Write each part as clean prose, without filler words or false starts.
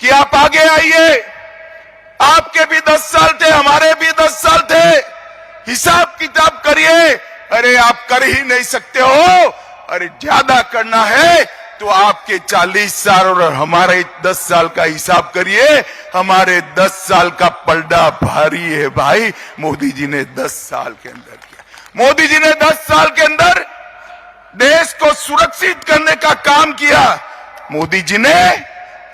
कि आप आगे आइए, आपके भी 10 साल थे, हमारे भी 10 साल थे, हिसाब किताब करिए। अरे आप कर ही नहीं सकते हो, अरे ज्यादा करना है तो आपके 40 साल और हमारे 10 साल का हिसाब करिए। हमारे 10 साल का पलड़ा भारी है भाई। मोदी जी ने 10 साल के अंदर किया। मोदी जी ने 10 साल के अंदर देश को सुरक्षित करने का काम किया। मोदी जी ने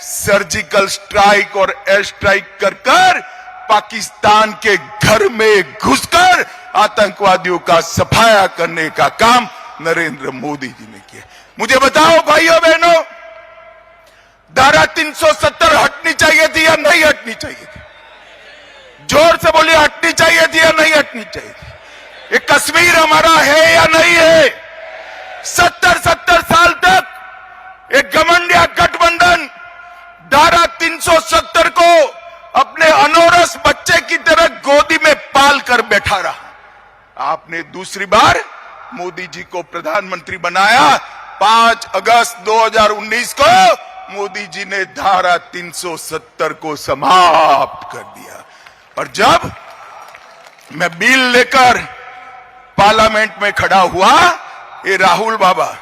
सर्जिकल स्ट्राइक और एयर स्ट्राइक कर कर पाकिस्तान के घर में घुसकर आतंकवादियों का सफाया करने का काम नरेंद्र मोदी जी ने किया। मुझे बताओ भाइयों बहनों, धारा 370 हटनी चाहिए थी या नहीं हटनी चाहिए थी? जोर से बोलिए, हटनी चाहिए थी या नहीं हटनी चाहिए थी? ये कश्मीर हमारा है या नहीं है? 70 साल तक एक घमंडिया गठबंधन धारा 370 को अपने अनोरस बच्चे की तरह गोदी में पाल कर बैठा रहा। आपने दूसरी बार मोदी जी को प्रधानमंत्री बनाया। 5 अगस्त 2019 को मोदी जी ने धारा 370 को समाप्त कर दिया। और जब मैं बिल लेकर पार्लियामेंट में खड़ा हुआ, ये राहुल बाबा,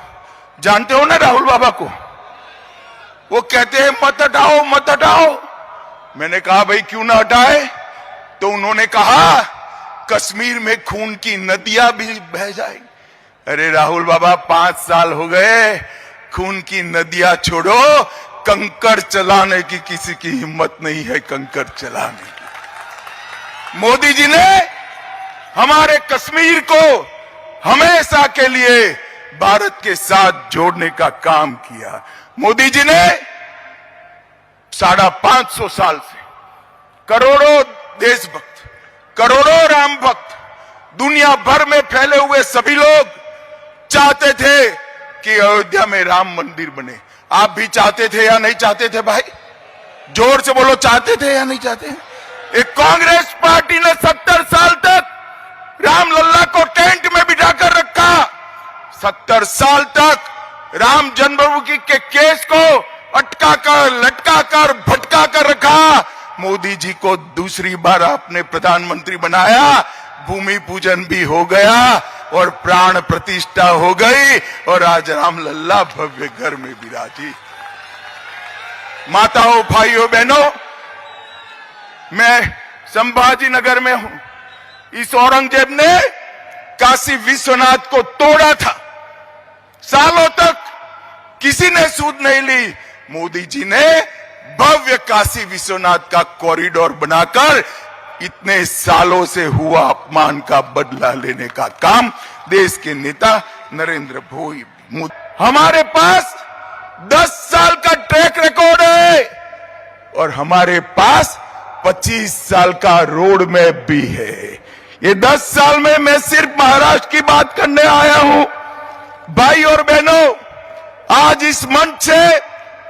जानते हो ना राहुल बाबा को, वो कहते हैं मत हटाओ मत हटाओ। मैंने कहा भाई क्यों ना हटाए? तो उन्होंने कहा कश्मीर में खून की नदियां भी बह जाएंगी। अरे राहुल बाबा, 5 साल हो गए, खून की नदियां छोड़ो, कंकड़ चलाने की किसी की हिम्मत नहीं है, कंकड़ चलाने की। मोदी जी ने हमारे कश्मीर को हमेशा के लिए भारत के साथ जोड़ने का काम किया। मोदी जी ने 550 साल से करोड़ों देशभक्त, करोड़ों राम भक्त, दुनिया भर में फैले हुए सभी लोग चाहते थे कि अयोध्या में राम मंदिर बने। आप भी चाहते थे या नहीं चाहते थे भाई? जोर से बोलो, चाहते थे या नहीं चाहते? एक कांग्रेस पार्टी ने 70 साल तक रामलल्ला को टेंट में बिठाकर रखा। 70 साल तक राम जन्मभूमि के केस को अटका कर, लटका कर, भटका कर रखा। मोदी जी को दूसरी बार आपने प्रधानमंत्री बनाया, भूमि पूजन भी हो गया और प्राण प्रतिष्ठा हो गई, और आज रामलल्ला भव्य घर में विराजी। माताओं, भाइयों, बहनों, मैं संभाजी नगर में हूं। इस औरंगजेब ने काशी विश्वनाथ को तोड़ा था, सालों तक किसी ने सूद नहीं ली। मोदी जी ने भव्य काशी विश्वनाथ का कॉरिडोर बनाकर इतने सालों से हुआ अपमान का बदला लेने का काम देश के नेता नरेंद्र भाई मोदी। हमारे पास 10 साल का ट्रैक रिकॉर्ड है और हमारे पास 25 साल का रोड मैप भी है। ये 10 साल में मैं सिर्फ महाराष्ट्र की बात करने आया हूं। भाई और बहनों, आज इस मंच से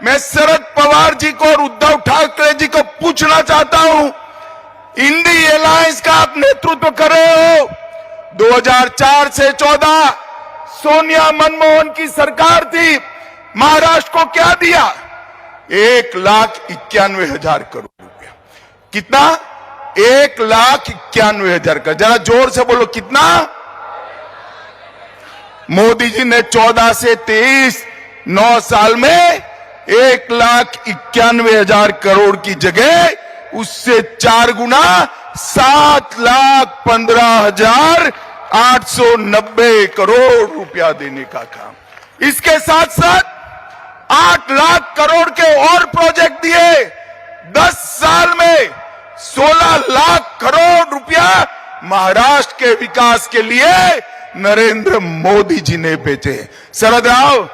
मैं शरद पवार जी को और उद्धव ठाकरे जी को पूछना चाहता हूं, इंडी अलायंस का आप नेतृत्व कर रहे हो। 2004 से 14 सोनिया मनमोहन की सरकार थी। महाराष्ट्र को क्या दिया? 1,91,000 करोड़ रुपया। कितना? 1,91,000 का। जरा जोर से बोलो, कितना? मोदी जी ने 14 से 23 9 साल में 1,91,000 करोड़ की जगह उससे 4 गुना 7,15,890 करोड़ रुपया देने का काम। इसके साथ साथ 8 लाख करोड़ के और प्रोजेक्ट दिए। 10 साल में 16 लाख करोड़ रुपया महाराष्ट्र के विकास के लिए नरेंद्र मोदी जी ने भेजे। शरद राव,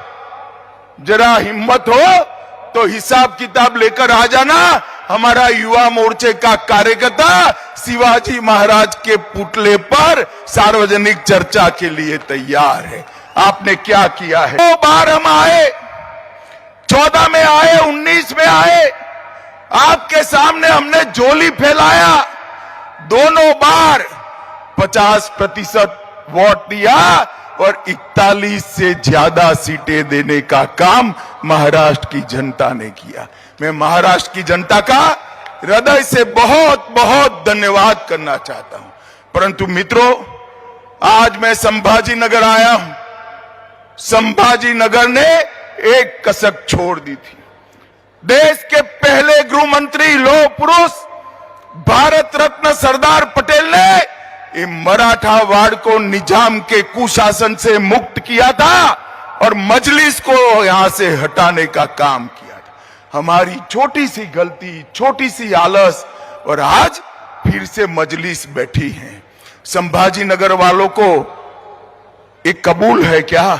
जरा हिम्मत हो तो हिसाब किताब लेकर आ जाना। हमारा युवा मोर्चे का कार्यकर्ता शिवाजी महाराज के पुतले पर सार्वजनिक चर्चा के लिए तैयार है। आपने क्या किया है? 2 बार हम आए, 14 में आए, 19 में आए, आपके सामने हमने झोली फैलाया। दोनों बार 50% वोट दिया और 41 से ज्यादा सीटें देने का काम महाराष्ट्र की जनता ने किया। मैं महाराष्ट्र की जनता का हृदय से बहुत बहुत धन्यवाद करना चाहता हूं। परंतु मित्रों, आज मैं संभाजी नगर आया हूं। संभाजी नगर ने एक कसक छोड़ दी थी। देश के पहले गृह मंत्री लौह पुरुष भारत रत्न सरदार पटेल ने ये मराठा वाड़ को निजाम के कुशासन से मुक्त किया था और मजलिस को यहां से हटाने का काम किया था। हमारी छोटी सी गलती, छोटी सी आलस, और आज फिर से मजलिस बैठी है। संभाजी नगर वालों को एक कबूल है क्या?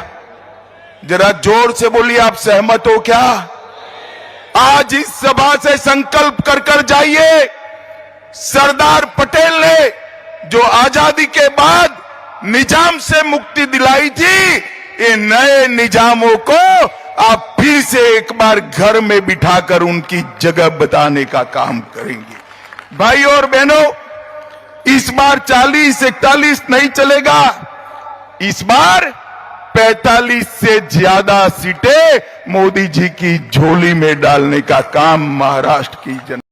जरा जोर से बोलिए, आप सहमत हो क्या? आज इस सभा से संकल्प कर कर जाइए, सरदार पटेल ने जो आजादी के बाद निजाम से मुक्ति दिलाई थी, ये नए निजामों को आप फिर से एक बार घर में बिठाकर उनकी जगह बताने का काम करेंगे। भाई और बहनों, इस बार 40-41 नहीं चलेगा, इस बार 45 से ज्यादा सीटें मोदी जी की झोली में डालने का काम महाराष्ट्र की जनता